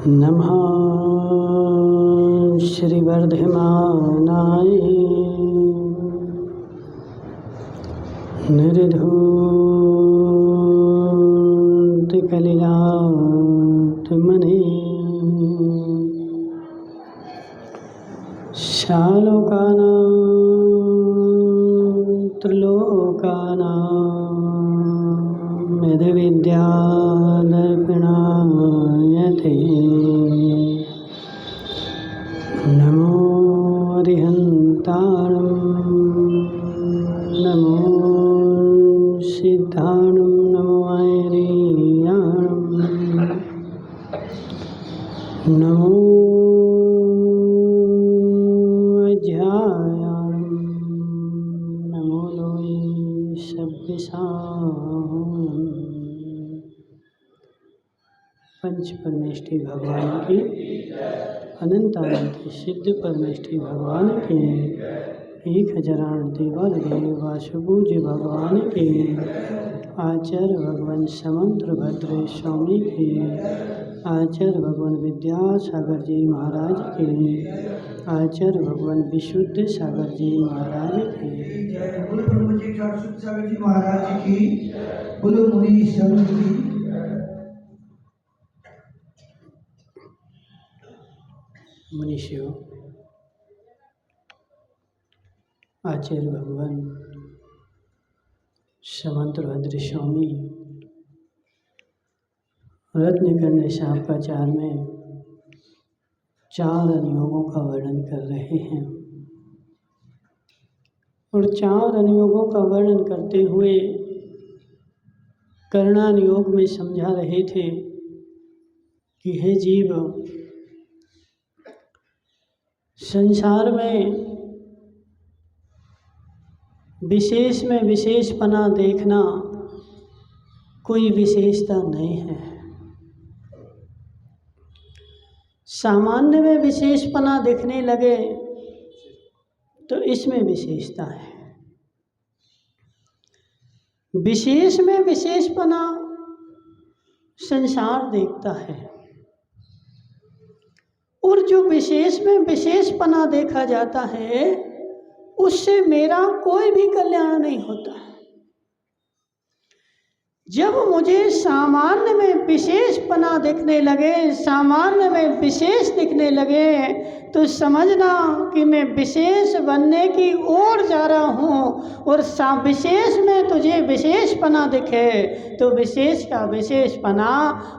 नमः श्रीवर्धमानाय निर्धूतकलिलात्मने शालोकानां त्रिलोकानां यद्विद्यादर्पणाय ते नमो अरिहन्ताणं नमो सिद्धाणं नमो ऐरियाणं नमो अध्यायाणं नमो लोये सभ्यसाम्। पंच परमेष्ठी भगवान की अनंत अनंत सिद्ध परमेष्ठी भगवान के 1008 देवल देव वासुपूज्य भगवान के आचार्य भगवान समंत्र भद्र स्वामी के आचार्य भगवान विद्यासागर जी महाराज के आचार्य भगवान विशुद्ध सागर जी महाराज के बोलो ब्रह्म जी विशुद्ध सागर जी महाराज की बोलो मुनि सब की मनुष्यों आचार्य भगवान समंत्र भद्र स्वामी रत्नकर्ण शाखाचार में 4 अनुयोगों का वर्णन कर रहे हैं और 4 अनुयोगों का वर्णन करते हुए कर्णानुयोग में समझा रहे थे कि हे जीव, संसार में विशेष में विशेषपना देखना कोई विशेषता नहीं है। सामान्य में विशेषपना दिखने लगे तो इसमें विशेषता है। विशेष में विशेषपना संसार देखता है और जो विशेष में विशेषपना देखा जाता है उससे मेरा कोई भी कल्याण नहीं होता। जब मुझे सामान्य में विशेषपना दिखने लगे, सामान्य में विशेष दिखने लगे, तो समझना कि मैं विशेष बनने की ओर जा रहा हूँ और विशेष में तुझे विशेषपना दिखे तो विशेष का विशेषपना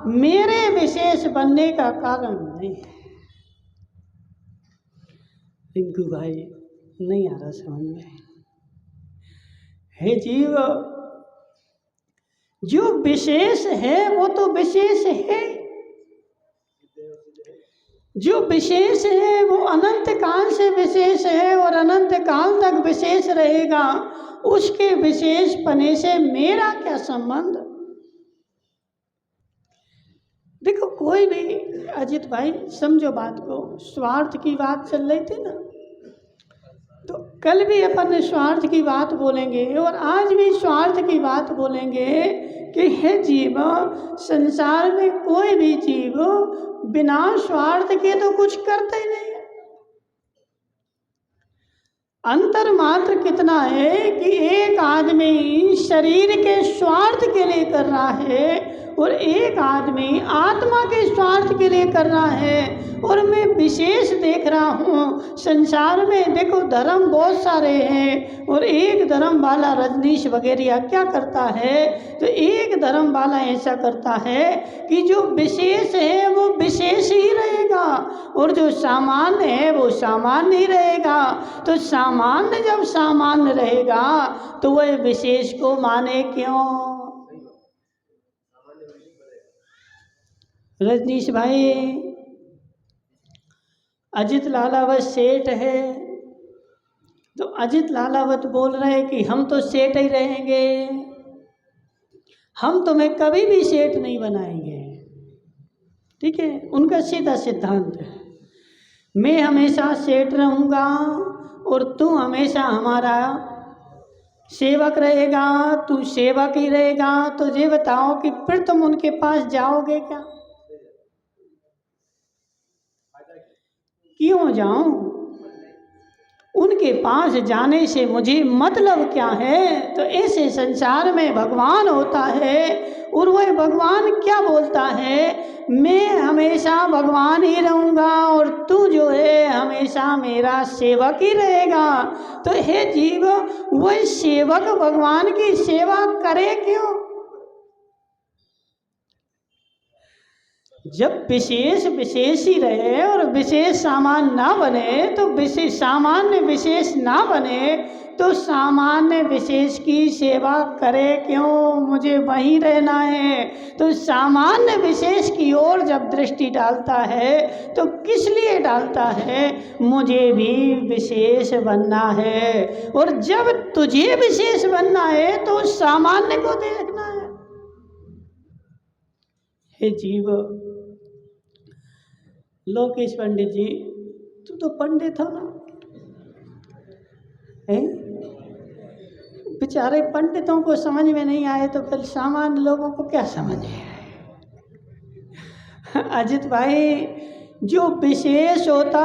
मेरे विशेष बनने का कारण नहीं है। रिंकू भाई नहीं आ रहा समझ में। हे जीव, जो विशेष है वो तो विशेष है, जो विशेष है वो अनंत काल से विशेष है और अनंत काल तक विशेष रहेगा। उसके विशेष पने से मेरा क्या संबंध। देखो कोई भी, अजित भाई समझो बात को, स्वार्थ की बात चल रही थी ना, तो कल भी अपन स्वार्थ की बात बोलेंगे और आज भी स्वार्थ की बात बोलेंगे कि हे जीव, संसार में कोई भी जीव बिना स्वार्थ के तो कुछ करता ही नहीं है। अंतर मात्र कितना है कि एक आदमी शरीर के स्वार्थ के लिए कर रहा है और एक आदमी आत्मा के स्वार्थ के लिए कर रहा है। और मैं विशेष देख रहा हूँ संसार में। देखो धर्म बहुत सारे हैं और एक धर्म वाला रजनीश वगैरह क्या करता है, तो एक धर्म वाला ऐसा करता है कि जो विशेष है वो विशेष ही रहेगा और जो सामान्य है वो सामान्य ही रहेगा। तो सामान्य जब सामान्य रहेगा तो वह विशेष को माने क्यों। रजनीश भाई, अजित लालावत सेठ है तो अजित लालावत बोल रहे हैं कि हम तो सेठ ही रहेंगे, हम तुम्हें कभी भी सेठ नहीं बनाएंगे। ठीक है, उनका सीधा सिद्धांत है, मैं हमेशा सेठ रहूँगा और तू हमेशा हमारा सेवक रहेगा, तू सेवक ही रहेगा। तो ये बताओ कि फिर तुम उनके पास जाओगे क्या। क्यों जाऊं? उनके पास जाने से मुझे मतलब क्या है? तो ऐसे संसार में भगवान होता है और वह भगवान क्या बोलता है, मैं हमेशा भगवान ही रहूँगा और तू जो है हमेशा मेरा सेवक ही रहेगा। तो हे जीव, वह सेवक भगवान की सेवा करे क्यों? जब विशेष विशेष ही रहे और विशेष सामान ना बने, तो विशेष सामान्य विशेष ना बने तो सामान्य विशेष की सेवा करे क्यों? मुझे वहीं रहना है। तो सामान्य विशेष की ओर जब दृष्टि डालता है तो किस लिए डालता है? मुझे भी विशेष बनना है। और जब तुझे विशेष बनना है तो सामान्य को देखना है। हे जीव, लोकेश पंडित जी, तू तो पंडित हो ना? बेचारे पंडितों को समझ में नहीं आए तो फिर सामान्य लोगों को क्या समझ में आए? अजित भाई, जो विशेष होता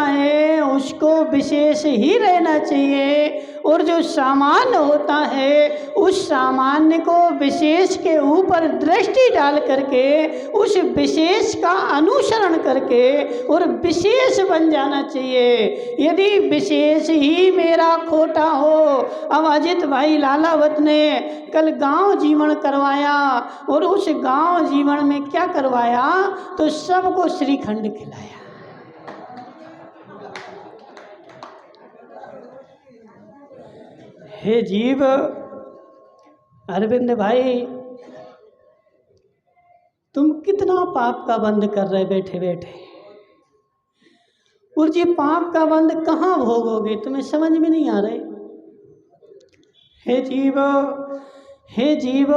है उसको विशेष ही रहना चाहिए, और जो सामान्य होता है उस सामान्य को विशेष के ऊपर दृष्टि डाल करके उस विशेष का अनुसरण करके और विशेष बन जाना चाहिए। यदि विशेष ही मेरा खोटा हो, अब अजित भाई लालावत ने कल गांव जीवन करवाया और उस गांव जीवन में क्या करवाया? तो सबको श्रीखंड खिलाया। हे जीव, अरविंद भाई, तुम कितना पाप का बंद कर रहे बैठे बैठे, और ये पाप का बंद कहाँ भोगोगे? तुम्हें समझ में नहीं आ रहे। हे जीव,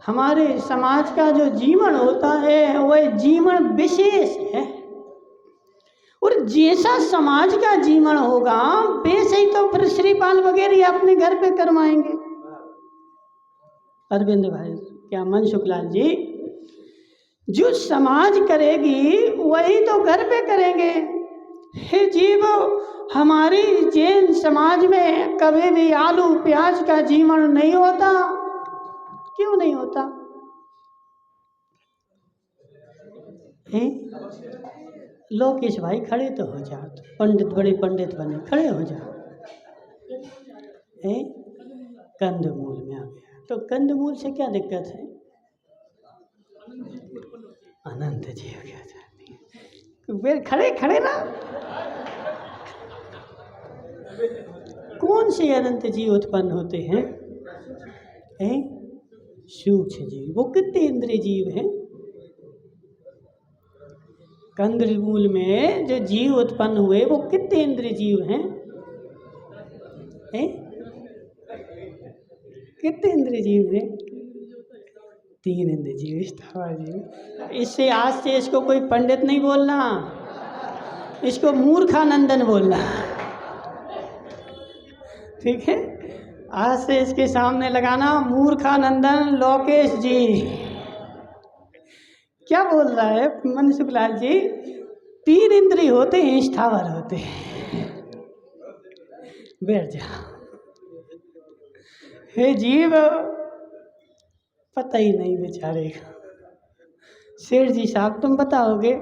हमारे समाज का जो जीवन होता है वह जीवन विशेष है, और जैसा समाज का जीवन होगा वैसे ही तो फिर श्रीपाल वगैरह अपने घर पे करवाएंगे। अरविंद भाई, क्या मन शुक्लाल जी, जो समाज करेगी वही तो घर पे करेंगे। हे जीव, हमारी जैन समाज में कभी भी आलू प्याज का जीवन नहीं होता। क्यों नहीं होता? लोकेश भाई खड़े तो हो जाओ, पंडित बड़े पंडित बने, खड़े हो जाओ। कंदमूल में आ गया तो कंदमूल से क्या दिक्कत है? अनंत जी हो गया। फिर खड़े खड़े ना, कौन से अनंत जी उत्पन्न होते हैं? सूक्ष्म जीव। वो कितने इंद्रिय जीव हैं? कंदमूल में जो जीव उत्पन्न हुए वो कितने इंद्रिय जीव हैं? कितने इंद्रिय जीव हैं? 3 इंद्रिय जीव, स्थावर जीव। इससे आज से इसको कोई पंडित नहीं बोलना, इसको मूर्खानंदन बोलना, ठीक है? आज से इसके सामने लगाना मूर्खानंदन लोकेश जी। क्या बोल रहा है मन शुक्लाल जी? 3 इंद्रिय होते हैं, स्थावर होते हैं। बैठ जा। हे जीव, पता ही नहीं बेचारे। सेठ जी साहब, तुम बताओगे?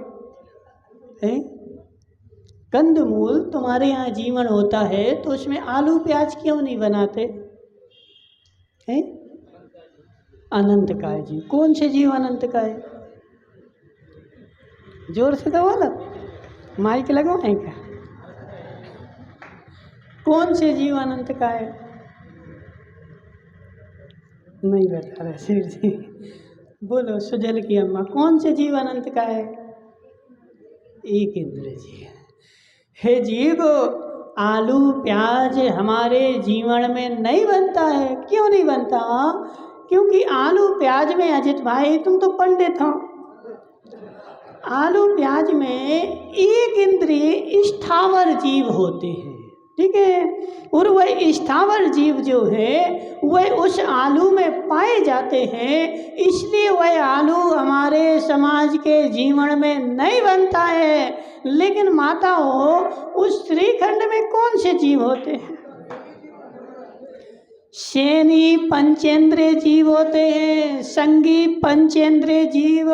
कंदमूल तुम्हारे यहाँ जीवन होता है तो उसमें आलू प्याज क्यों नहीं बनाते? अनंत का है जीव। कौन से जीव अनंत का है? जोर से तो बोलो, माइक लगवाएं क्या? कौन से जीव अनंत का है? नहीं बता रहे सिर जी। बोलो सुजल की अम्मा, कौन से जीव अनंत का है? एक इंद्र जी। हे जीव, आलू प्याज हमारे जीवन में नहीं बनता है। क्यों नहीं बनता? क्योंकि आलू प्याज में, अजित भाई तुम तो पंडित हो, आलू प्याज में एक इंद्रिय स्थावर जीव होते हैं। ठीक है। और वह स्थावर जीव जो है वह उस आलू में पाए जाते हैं, इसलिए वह आलू हमारे समाज के जीवन में नहीं बनता है। लेकिन माताओं, उस श्रीखंड में कौन से जीव होते हैं? सेनी पंचेंद्रिय जीव होते हैं, संगी पंचेंद्रिय जीव।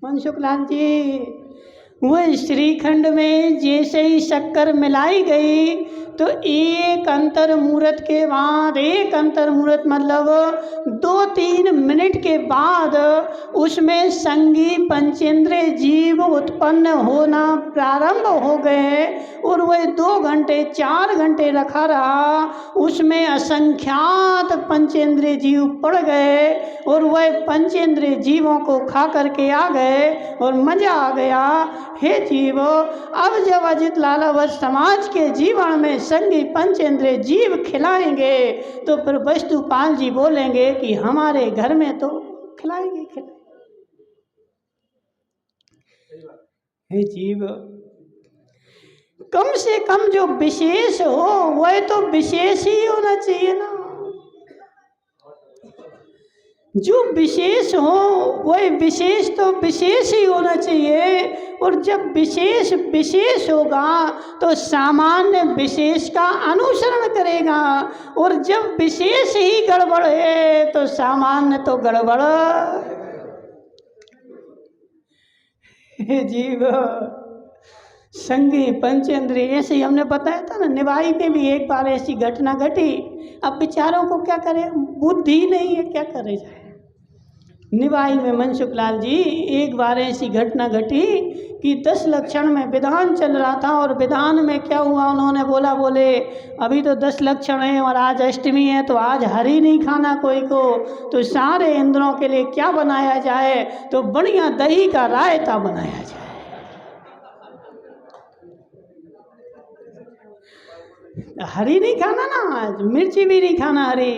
मनसुखलाल जी, वह श्रीखंड में जैसे ही शक्कर मिलाई गई तो एक अंतर मुहूर्त के बाद, एक अंतर मुहूर्त मतलब 2-3 मिनट के बाद उसमें संगी पंचेंद्रिय जीव उत्पन्न होना प्रारंभ हो गए। और वह 2 घंटे 4 घंटे रखा रहा, उसमें असंख्यात पंचेंद्रिय जीव पड़ गए और वह पंचेंद्रिय जीवों को खा करके आ गए और मजा आ गया। हे जीवो, अब जब अजित लालावत समाज के जीवन में संगी पंचेंद्रिय जीव खिलाएंगे तो फिर वस्तुपाल जी बोलेंगे कि हमारे घर में तो खिलाएंगे। हे जीव, कम से कम जो विशेष हो वह तो विशेष ही होना चाहिए ना। जो विशेष हो वह विशेष तो विशेष ही होना चाहिए। और जब विशेष विशेष होगा तो सामान्य विशेष का अनुसरण करेगा, और जब विशेष ही गड़बड़ है तो सामान्य तो गड़बड़। जीव संगी पंचेंद्रिय, ऐसे ही हमने बताया था ना, निवाई में भी एक बार ऐसी घटना घटी। अब बेचारों को क्या करें, बुद्धि नहीं है, क्या करे जाए। निवाई में मनसुखलाल जी एक बार ऐसी घटना घटी कि 10 लक्षण में विधान चल रहा था, और विधान में क्या हुआ, उन्होंने बोले अभी तो 10 लक्षण हैं और आज अष्टमी है तो आज हरी नहीं खाना कोई को, तो सारे इंद्रों के लिए क्या बनाया जाए, तो बढ़िया दही का रायता बनाया जाए। हरी नहीं खाना ना, आज मिर्ची भी नहीं खाना हरी,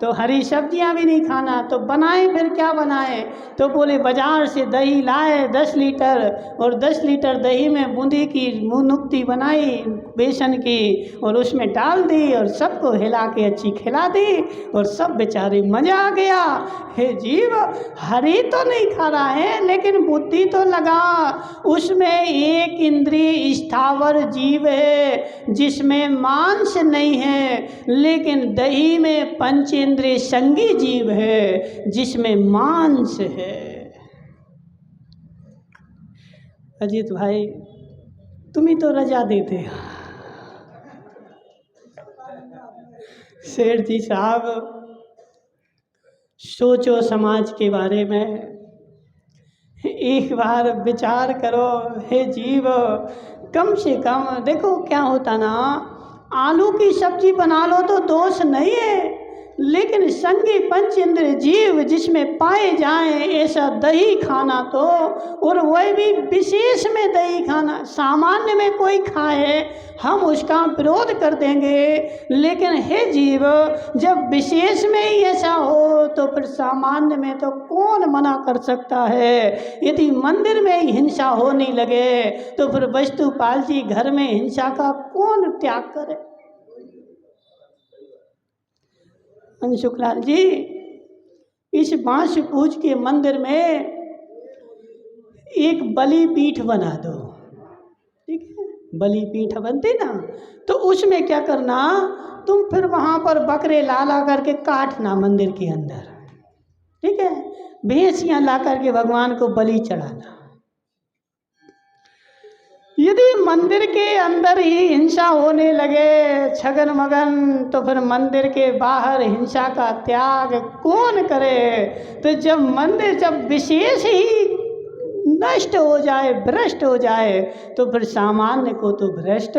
तो हरी सब्जियां भी नहीं खाना, तो बनाए फिर क्या बनाए, तो बोले बाजार से दही लाए 10 लीटर, और 10 लीटर दही में बूंदी की नुक्ती बनाई बेसन की और उसमें डाल दी और सबको हिला के अच्छी खिला दी और सब बेचारे मजा आ गया। हे जीव, हरी तो नहीं खा रहा है लेकिन बुद्धि तो लगा। उसमें एक इंद्रिय स्थावर जीव है जिसमें मांस नहीं है, लेकिन दही में पंचेंद्रिय संगी जीव है जिसमें मांस है। अजीत भाई, तुम ही तो रजा देते हो। सेठ जी साहब, सोचो समाज के बारे में, एक बार विचार करो। हे जीव, कम से कम देखो क्या होता ना, आलू की सब्जी बना लो तो दोष नहीं है, लेकिन संगी पंचेंद्रिय जीव जिसमें पाए जाएं ऐसा दही खाना, तो और वह भी विशेष में दही खाना, सामान्य में कोई खाए हम उसका विरोध कर देंगे, लेकिन हे जीव जब विशेष में ही ऐसा हो तो फिर सामान्य में तो कौन मना कर सकता है। यदि मंदिर में ही हिंसा होने लगे तो फिर वस्तुपाल जी घर में हिंसा का कौन त्याग करे। मनसुखलाल जी, इस बांस पूज के मंदिर में एक बलि पीठ बना दो, ठीक है, बलि पीठ बनती ना, तो उसमें क्या करना, तुम फिर वहाँ पर बकरे ला करके काटना मंदिर के अंदर, ठीक है, भैंसियाँ ला करके भगवान को बलि चढ़ाना। यदि मंदिर के अंदर ही हिंसा होने लगे छगन मगन, तो फिर मंदिर के बाहर हिंसा का त्याग कौन करे। तो जब मंदिर जब विशेष ही नष्ट हो जाए, भ्रष्ट हो जाए, तो फिर सामान्य को तो भ्रष्ट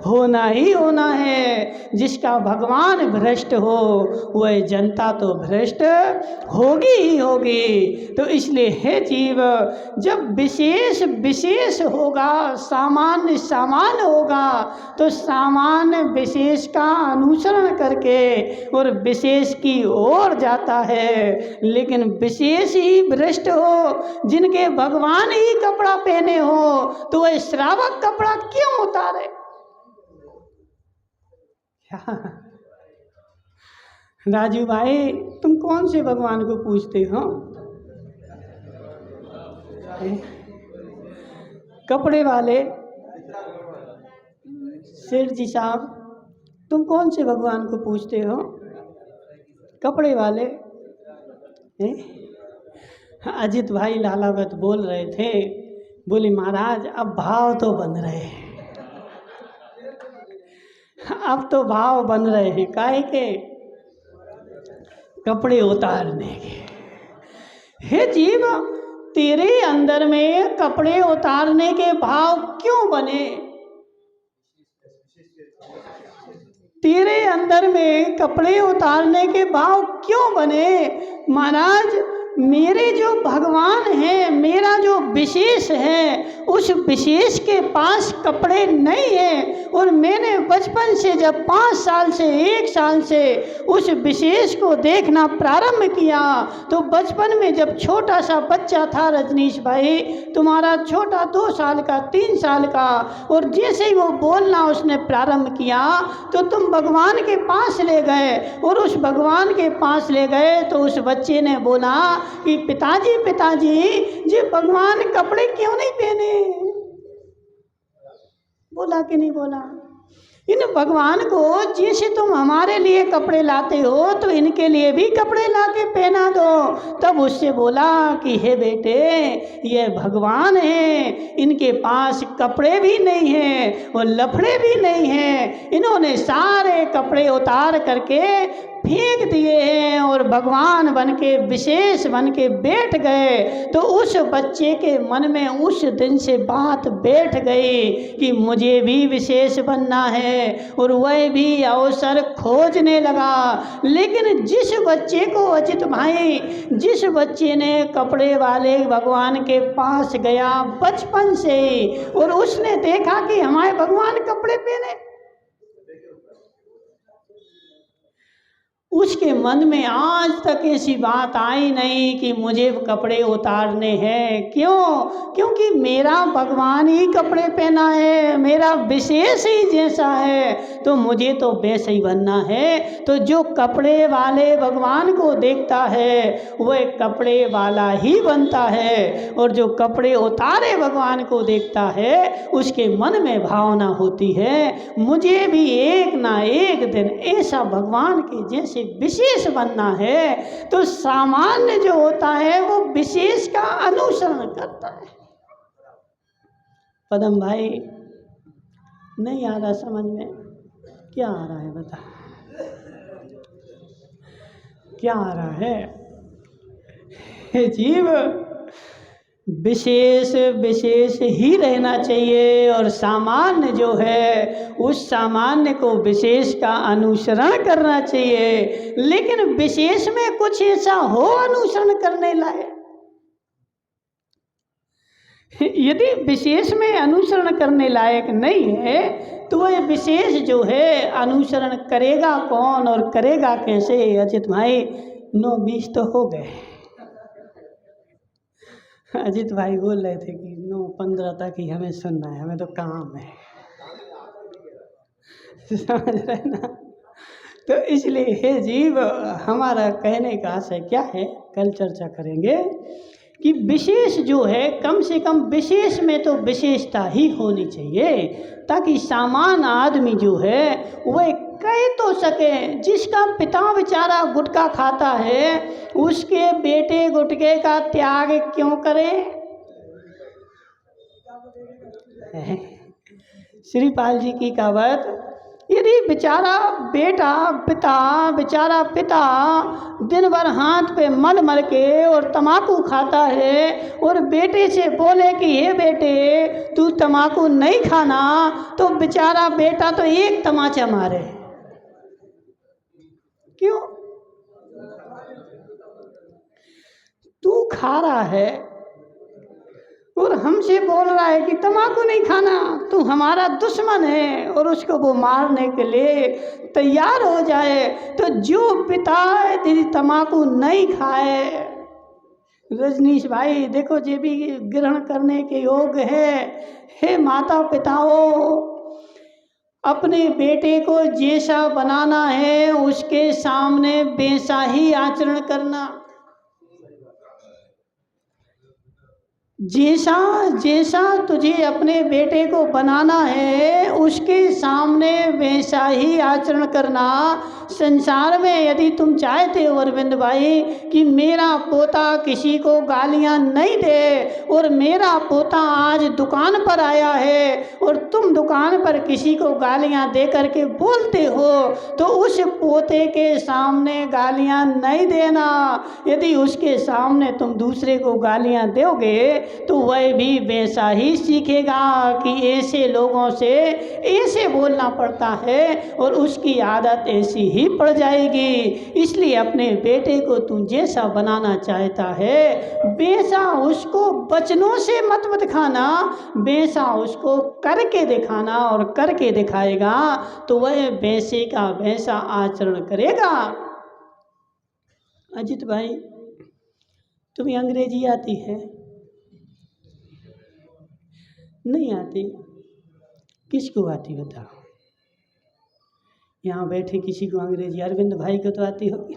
होना ही होना है। जिसका भगवान भ्रष्ट हो वह जनता तो भ्रष्ट होगी ही होगी। तो इसलिए हे जीव, जब विशेष विशेष होगा, सामान्य सामान्य होगा, तो सामान्य विशेष का अनुसरण करके और विशेष की ओर जाता है। लेकिन विशेष ही भ्रष्ट हो, जिनके भगवान ही कपड़ा पहने हो तो वह श्रावक कपड़ा क्यों उतारे? राजू भाई, तुम कौन से भगवान को पूजते हो? कपड़े वाले सेठ जी साहब, तुम कौन से भगवान को पूजते हो? कपड़े वाले हैं? अजित भाई लालावत बोल रहे थे, बोले महाराज अब भाव तो बन रहे हैं, अब तो भाव बन रहे हैं, काहे के? कपड़े उतारने के। हे जीव, तेरे अंदर में कपड़े उतारने के भाव क्यों बने? तेरे अंदर में कपड़े उतारने के भाव क्यों बने? महाराज, मेरे जो भगवान हैं, मेरा जो विशेष है, उस विशेष के पास कपड़े नहीं हैं। और मैंने बचपन से जब 5 साल से 1 साल से उस विशेष को देखना प्रारंभ किया, तो बचपन में जब छोटा सा बच्चा था रजनीश भाई, तुम्हारा छोटा 2 साल का 3 साल का, और जैसे ही वो बोलना उसने प्रारंभ किया तो तुम भगवान के पास ले गए, और उस भगवान के पास ले गए तो उस बच्चे ने बोला कि पिताजी पिताजी, जी भगवान कपड़े क्यों नहीं पहने? बोला कि नहीं बोला? इन भगवान को जैसे तुम हमारे लिए कपड़े लाते हो तो इनके लिए भी कपड़े लाके पहना दो। तब उससे बोला कि हे बेटे, ये भगवान हैं, इनके पास कपड़े भी नहीं हैं और लफड़े भी नहीं हैं, इन्होंने सारे कपड़े उतार करके फेंक दिए हैं और भगवान बन के विशेष बन के बैठ गए। तो उस बच्चे के मन में उस दिन से बात बैठ गई कि मुझे भी विशेष बनना है, और वह भी अवसर खोजने लगा। लेकिन जिस बच्चे को, अजित भाई, जिस बच्चे ने कपड़े वाले भगवान के पास गया बचपन से, और उसने देखा कि हमारे भगवान कपड़े पहने, उसके मन में आज तक ऐसी बात आई नहीं कि मुझे कपड़े उतारने हैं। क्यों? क्योंकि मेरा भगवान ही कपड़े पहना है, मेरा विशेष ही जैसा है, तो मुझे तो वैसे ही बनना है। तो जो कपड़े वाले भगवान को देखता है वह कपड़े वाला ही बनता है, और जो कपड़े उतारे भगवान को देखता है उसके मन में भावना होती है मुझे भी एक ना एक दिन ऐसा भगवान के जैसे विशेष बनना है। तो सामान्य जो होता है वो विशेष का अनुसरण करता है। पदम भाई, नहीं आ रहा समझ में? क्या आ रहा है बता, क्या आ रहा है? हे जीव, विशेष विशेष ही रहना चाहिए, और सामान्य जो है उस सामान्य को विशेष का अनुसरण करना चाहिए। लेकिन विशेष में कुछ ऐसा हो अनुसरण करने लायक, यदि विशेष में अनुसरण करने लायक नहीं है तो वह विशेष जो है अनुसरण करेगा कौन और करेगा कैसे? अजित भाई, 9:20 तो हो गए। अजित भाई बोल रहे थे कि 9:15 तक ही हमें सुनना है, हमें तो काम है, समझ रहे ना? तो इसलिए हे जीव, हमारा कहने का आशय क्या है, कल चर्चा करेंगे कि विशेष जो है, कम से कम विशेष में तो विशेषता ही होनी चाहिए, ताकि सामान्य आदमी जो है वह कह तो सके। जिसका पिता बेचारा गुटखा खाता है उसके बेटे गुटखे का त्याग क्यों करे? श्रीपाल जी की कहावत, यदि बेचारा पिता दिन भर हाथ पे मल के और तम्बाकू खाता है और बेटे से बोले कि हे बेटे तू तम्बाकू नहीं खाना, तो बेचारा बेटा तो एक तमाचा मारे। क्यों? तू खा रहा है और हमसे बोल रहा है कि तम्बाकू नहीं खाना, तू हमारा दुश्मन है, और उसको वो मारने के लिए तैयार हो जाए। तो जो पिता यदि तम्बाकू नहीं खाए रजनीश भाई देखो ये भी ग्रहण करने के योग्य है। हे माता पिताओं, अपने बेटे को जैसा बनाना है उसके सामने वैसा ही आचरण करना। जैसा जैसा तुझे अपने बेटे को बनाना है उसके सामने वैसा ही आचरण करना। संसार में यदि तुम चाहते हो अरविंद भाई कि मेरा पोता किसी को गालियां नहीं दे, और मेरा पोता आज दुकान पर आया है और तुम दुकान पर किसी को गालियां दे करके बोलते हो, तो उस पोते के सामने गालियां नहीं देना। यदि उसके सामने तुम दूसरे को गालियां दोगे तो वह भी वैसा ही सीखेगा कि ऐसे लोगों से ऐसे बोलना पड़ता है, और उसकी आदत ऐसी ही पड़ जाएगी। इसलिए अपने बेटे को तू जैसा बनाना चाहता है वैसा उसको वचनों से मत दिखाना, वैसा उसको करके दिखाना, और करके दिखाएगा तो वह वैसे का वैसा आचरण करेगा। अजित भाई तुम्हें अंग्रेजी आती है? नहीं आती? किसको आती बताओ? यहाँ बैठे किसी को अंग्रेजी, अरविंद भाई को तो आती होगी।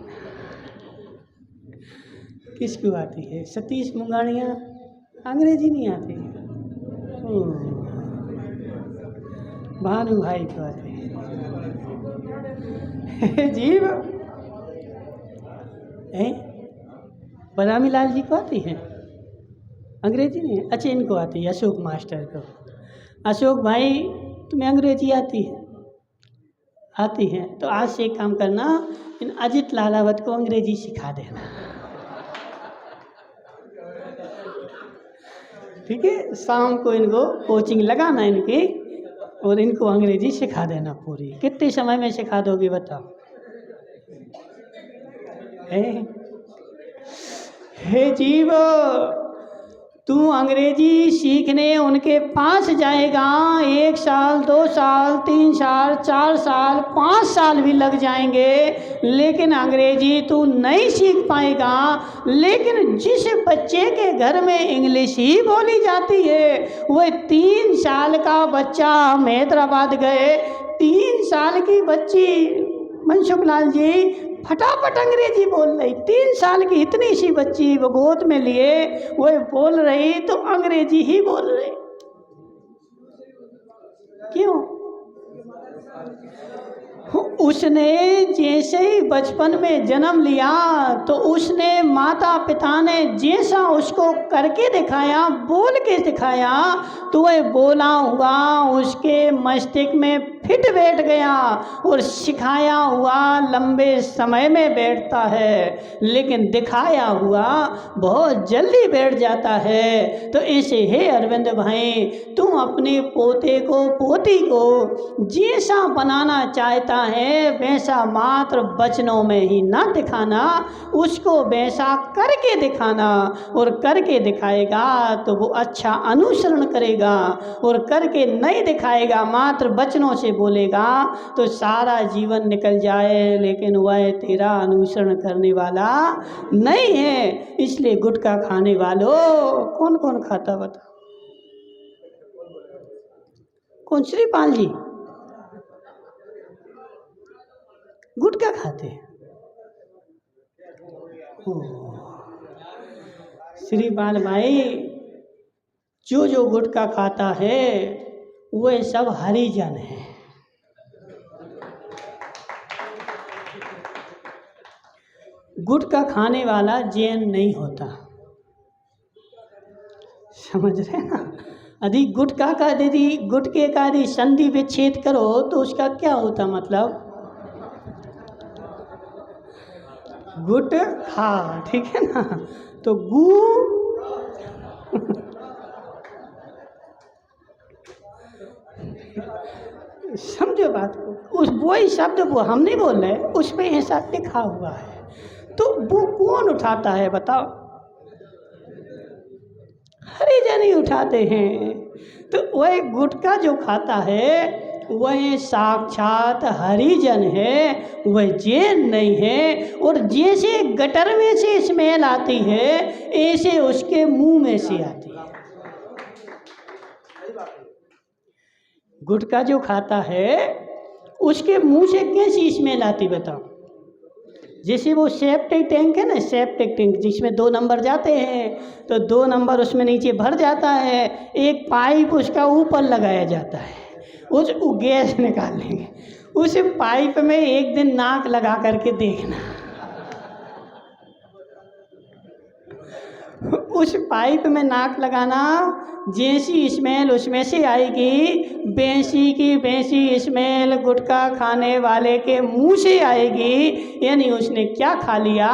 किसको आती है? सतीश मुंगाड़िया अंग्रेजी नहीं आती। भानु भाई को आती है। जीव है, बदामी लाल जी को आती है अंग्रेजी नहीं? अच्छा इनको आती है, अशोक मास्टर को। अशोक भाई तुम्हें अंग्रेजी आती है? आती है तो आज से एक काम करना, इन अजित लालावत को अंग्रेजी सिखा देना, ठीक है? शाम को इनको कोचिंग लगाना इनकी, और इनको अंग्रेजी सिखा देना पूरी। कितने समय में सिखा दोगे बताओ? हे जीव, तू अंग्रेजी सीखने उनके पास जाएगा, 1 साल 2 साल 3 साल 4 साल 5 साल भी लग जाएंगे, लेकिन अंग्रेजी तू नहीं सीख पाएगा। लेकिन जिस बच्चे के घर में इंग्लिश ही बोली जाती है, वह 3 साल का बच्चा, हम हैदराबाद गए, 3 साल की बच्ची मनसुख लाल जी फटाफट अंग्रेजी बोल रही। 3 साल की इतनी सी बच्ची वो गोद में लिए वो बोल रही, तो अंग्रेजी ही बोल रही। क्यों? उसने जैसे ही बचपन में जन्म लिया तो उसने माता पिता ने जैसा उसको करके दिखाया, बोल के दिखाया, तो वह बोला हुआ उसके मस्तिष्क में फिट बैठ गया, और सिखाया हुआ लंबे समय में बैठता है, लेकिन दिखाया हुआ बहुत जल्दी बैठ जाता है। तो ऐसे हे अरविंद भाई, तुम अपने पोते को पोती को जैसा बनाना चाहता है वैसा मात्र वचनों में ही ना दिखाना, उसको वैसा करके दिखाना, और करके दिखाएगा तो वो अच्छा अनुसरण करेगा, और करके नहीं दिखाएगा मात्र वचनों से बोलेगा तो सारा जीवन निकल जाए, लेकिन वह तेरा अनुसरण करने वाला नहीं है। इसलिए गुटखा खाने वालों, कौन कौन खाता बता? कौन? श्रीपाल जी गुटखा खाते हैं? श्रीपाल भाई, जो जो गुटखा खाता है वह सब हरिजन है। गुटखा खाने वाला जैन नहीं होता, समझ रहे ना? यदि गुटखा का यदि गुटके का यदि संधि विच्छेद करो तो उसका क्या होता? मतलब गुट खा, ठीक है ना? तो गु समझो बात को। उस वही शब्द वो हम नहीं बोल रहे, उसमें ऐसा लिखा हुआ है, तो वो कौन उठाता है बताओ? हरिजन ही उठाते हैं। तो वह गुटखा जो खाता है वह साक्षात हरिजन है, वह जैन नहीं है। और जैसे गटर में से स्मेल आती है, ऐसे उसके मुंह में से आती है। गुटखा जो खाता है उसके मुंह से कैसी स्मेल आती बताओ? जैसे वो सेप्टिक टैंक है ना, सेप्टिक टैंक जिसमें 2 नंबर जाते हैं, तो 2 नंबर उसमें नीचे भर जाता है, एक पाइप उसका ऊपर लगाया जाता है, उस गैस निकाल लेंगे। उस पाइप में एक दिन नाक लगा करके देखना, उस पाइप में नाक लगाना, जैसी स्मेल उसमें से आएगी, बेसी की बेसी स्मेल गुटखा खाने वाले के मुंह से आएगी। यानी उसने क्या खा लिया,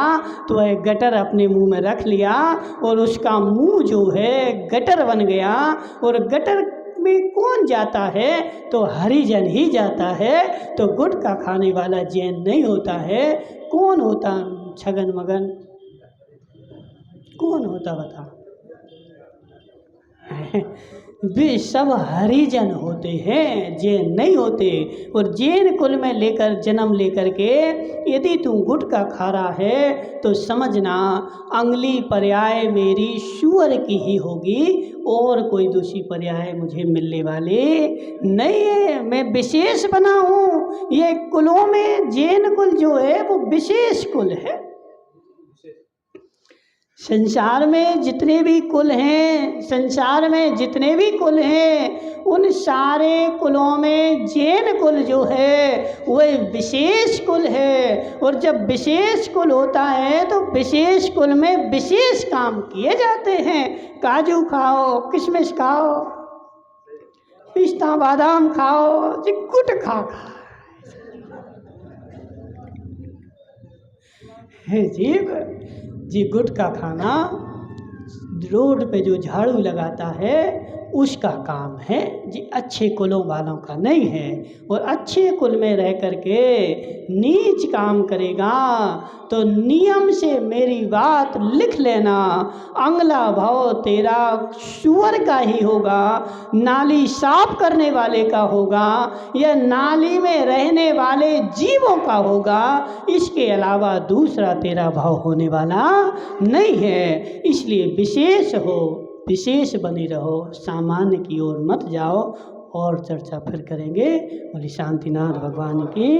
तो वह गटर अपने मुंह में रख लिया और उसका मुंह जो है गटर बन गया। और गटर में कौन जाता है, तो हरिजन ही जाता है। तो गुटखा खाने वाला जैन नहीं होता है। कौन होता छगन मगन, कौन होता बता? वे सब हरिजन होते हैं, जैन नहीं होते। और जैन कुल में लेकर जन्म लेकर के यदि तू गुटखा खा रहा है, तो समझना अगली पर्याय मेरी सुअर की ही होगी, और कोई दूसरी पर्याय मुझे मिलने वाले नहीं है। मैं विशेष बना हूँ। ये कुलों में जैन कुल जो है वो विशेष कुल है। संसार में जितने भी कुल हैं, संसार में जितने भी कुल हैं, उन सारे कुलों में जैन कुल जो है वह विशेष कुल है। और जब विशेष कुल होता है तो विशेष कुल में विशेष काम किए जाते हैं। काजू खाओ, किशमिश खाओ, पिस्ता बादाम खाओ, जी गुटखा खा है जी गुटखा खाना रोड पे जो झाड़ू लगाता है उसका काम है जी, अच्छे कुलों वालों का नहीं है। और अच्छे कुल में रह करके नीच काम करेगा तो नियम से मेरी बात लिख लेना, अगला भाव तेरा सुअर का ही होगा, नाली साफ करने वाले का होगा, या नाली में रहने वाले जीवों का होगा। इसके अलावा दूसरा तेरा भाव होने वाला नहीं है। इसलिए विशेष हो, विशेष बने रहो, सामान्य की ओर मत जाओ। और चर्चा फिर करेंगे। बोले शांतिनाथ भगवान की।